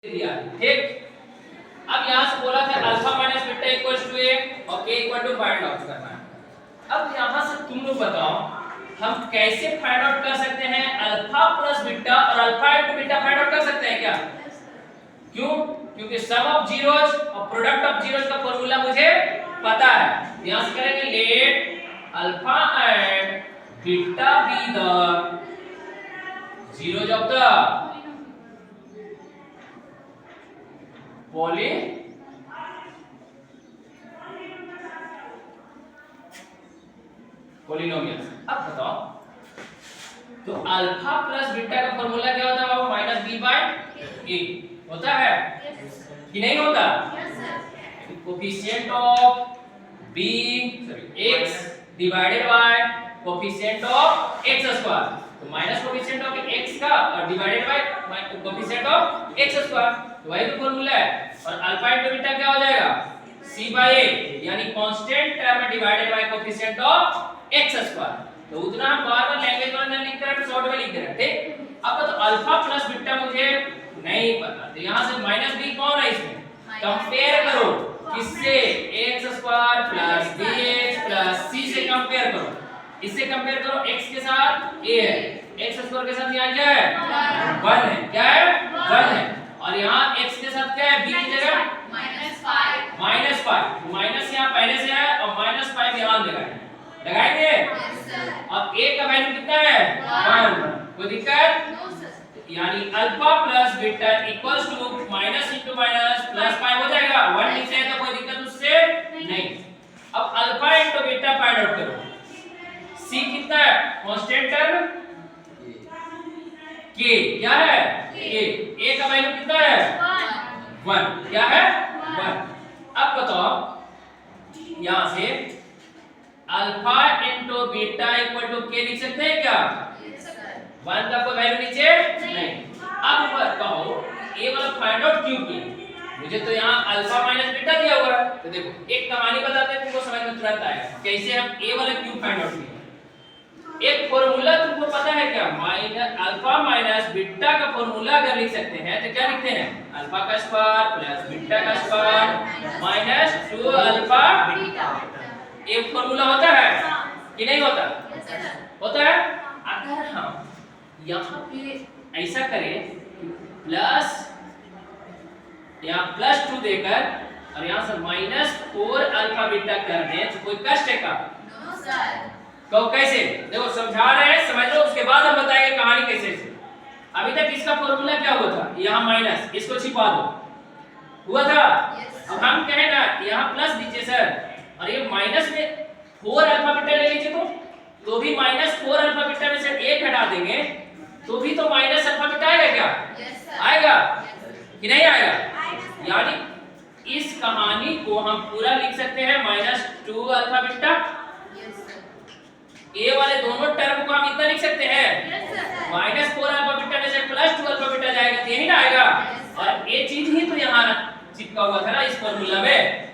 दिया ठीक। अब यहां से बोला था alpha minus beta equals to a और k equal to find out करना है। अब यहां से तुम लोग बताओ हम कैसे फाइंड आउट कर सकते हैं अल्फा प्लस बीटा और alpha into beta find out कर सकते हैं क्या? क्यों? क्योंकि सम ऑफ जीरोस और प्रोडक्ट ऑफ जीरोस का फार्मूला मुझे पता है। यहां से करेंगे let alpha and beta be the zeros of the polynomial. अब बताओ तो अल्फा प्लस बीटा का फार्मूला क्या होता है बाबू? माइनस बी बाय ए होता है कि नहीं होता? Coefficient of b x divided by coefficient of x square. तो माइनस कोफिशिएंट ऑफ एक्स का और divided by coefficient of x square, तो वही तो फार्मूला है। और अल्फा इनटू बीटा क्या हो जाएगा? c बाय a यानी constant term divided by coefficient of x square. तो उतना हम बार-बार लैंग्वेज में नहीं लिख रहे, शॉर्ट में लिख रहे हैं ठीक। अब तो अल्फा प्लस बीटा मुझे नहीं पता, तो यहां से माइनस b कौन है इसमें? कंपेयर करो किससे? X square plus bx plus c से कंपेयर करो। इससे कंपेयर करो x के साथ a है, x स्क्वायर के साथ यहां क्या है? 1 है। क्या है? 1 है। और यहाँ x के साथ क्या है? b की जगह -5 माइनस यहाँ पहले से है और -5 यहाँ लगाएंगे। अब a का वैल्यू कितना है? 1। कोई दिक्कत? यानी alpha plus beta equals to minus into minus plus 5 हो जाएगा। 1 लिखते हैं तो कोई दिक्कत उससे नहीं। अब alpha into beta find out करो। c कितना है? कांस्टेंट टर्म k क्या है? a का वैल्यू कितना है? 1। क्या है? 1। अब बताओ यहां से alpha into beta equal to k लिख सकते हैं क्या? 1 का कोई वैल्यू नीचे नहीं। अब बताओ a वाला फाइंड आउट क्यों किया? मुझे तो यहाँ अल्फा माइनस बीटा दिया हुआ है। तो देखो एक कहानी बताते हैं, तुमको समझ में तुरंत आएगा कैसे हम a वाला क्यों फाइंड आउट किया। एक फार्मूला तुमको पता है क्या? माइनस अल्फा माइनस बीटा का फार्मूला अगर लिख सकते हैं तो क्या लिखते हैं? अल्फा का स्क्वायर प्लस बीटा का स्क्वायर माइनस 2 अल्फा बीटा। एक फार्मूला होता है कि नहीं होता? होता है। अगर हम यहाँ पे ऐसा करें प्लस यहाँ +2 देकर और यहाँ से -4 अल्फा बीटा कर दें तो कोई कष्ट है का? No sir. तो कैसे? देखो समझा रहे हैं, समझ लो, उसके बाद हम बताएंगे कहानी कैसे से। अभी तक इसका फार्मूला क्या हुआ था? यहाँ माइनस, इसको छिपा दो, हुआ था। अब हम कहें ना यहाँ प्लस दीजिए सर, और ये माइनस में 4 अल्फा बीटा ले लीजिए तो भी -4 अल्फा बीटा में से 1 हटा देंगे तो भी तो माइनस अल्फा बीटा आएगा क्या? आएगा कि नहीं आएगा? यानी इस कहानी को हम पूरा लिख सकते हैं -2 अल्फा बीटा। ए वाले दोनों टर्म को हम इतना लिख सकते हैं -4 अल्फा बीटा में से +2 अल्फा बीटा जाएगा तो यही ना आएगा। और ये चीज ही तो यहाँ चिपका हुआ था ना इस फार्मूला में,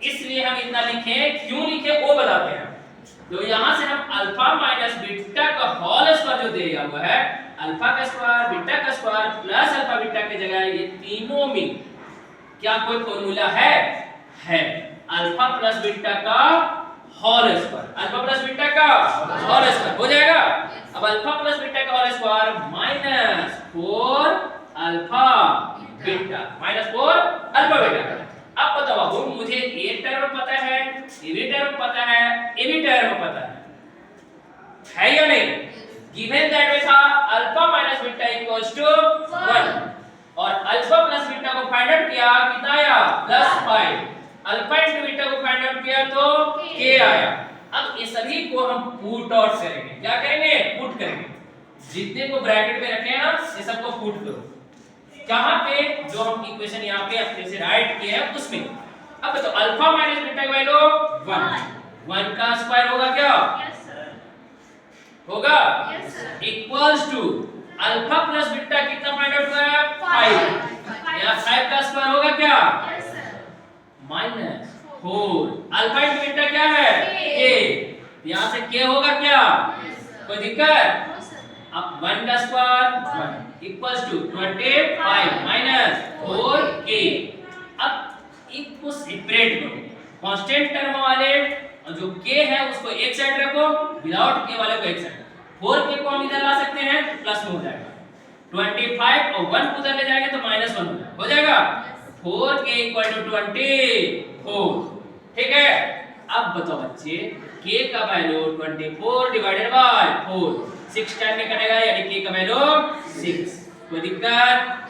इसलिए हम इतना लिखे। क्यों लिखे वो बताते हैं। तो यहाँ से हम अल्फा माइनस बीटा का होल स्क्वायर जो दिया हुआ है, अल्फा का स्क्वायर बीटा का स्क्वायर प्लस अल्फा बीटा की जगह ये तीनों में क्या कोई फार्मूला है? अल्फा प्लस बीटा का whole square. Alpha plus beta का होल स्क्वायर हो जाएगा। अब अल्फा प्लस बीटा का whole square -4 alpha beta -4 alpha beta. अब बताओ बाबू मुझे ये टर्म पता है, ये भी टर्म पता है, ये भी टर्म पता है या नहीं? गिवन दैट में था alpha minus beta equals to 1 और अल्फा प्लस बीटा को फाइंड आउट किया कितना आया? +5। अल्फा इनटू बीटा को फाइंड आउट किया तो k आया। अब ये सभी को हम पुट आउट करेंगे। क्या करेंगे? पुट करेंगे। जितने को ब्रैकेट में रखे हैं ना ये सबको पुट करो। कहां पे? जो हम इक्वेशन यहां पे अपने से राइट किए हैं उसमें। अब तो अल्फा माइनस बीटा का वैल्यू 1 का स्क्वायर होगा क्या? Yes sir. होगा? Yes sir. Equals to alpha plus beta कितना फाइंड आउट हुआ है? 5। यहां 5 का स्क्वायर होगा क्या? Yes sir. -4 alpha into beta क्या है? k। यहां से k होगा क्या? कोई दिक्कत? अब 1 का square 1 equals to 25 minus separate करो। कांस्टेंट टर्म वाले जो k है उसको एक साइड रखो, विदाउट k वाले को एक साइड। 4k को हम इधर ला सकते हैं तो प्लस में हो जाएगा, 25 और 1 उधर ले जाएंगे तो -1 हो जाएगा। 4k = 24। ठीक है, अब बताओ बच्चे k का वैल्यू 24 डिवाइडेड बाय 4, 6 टाइम में कटेगा यानी k का वैल्यू 6। कोई दिक्कत?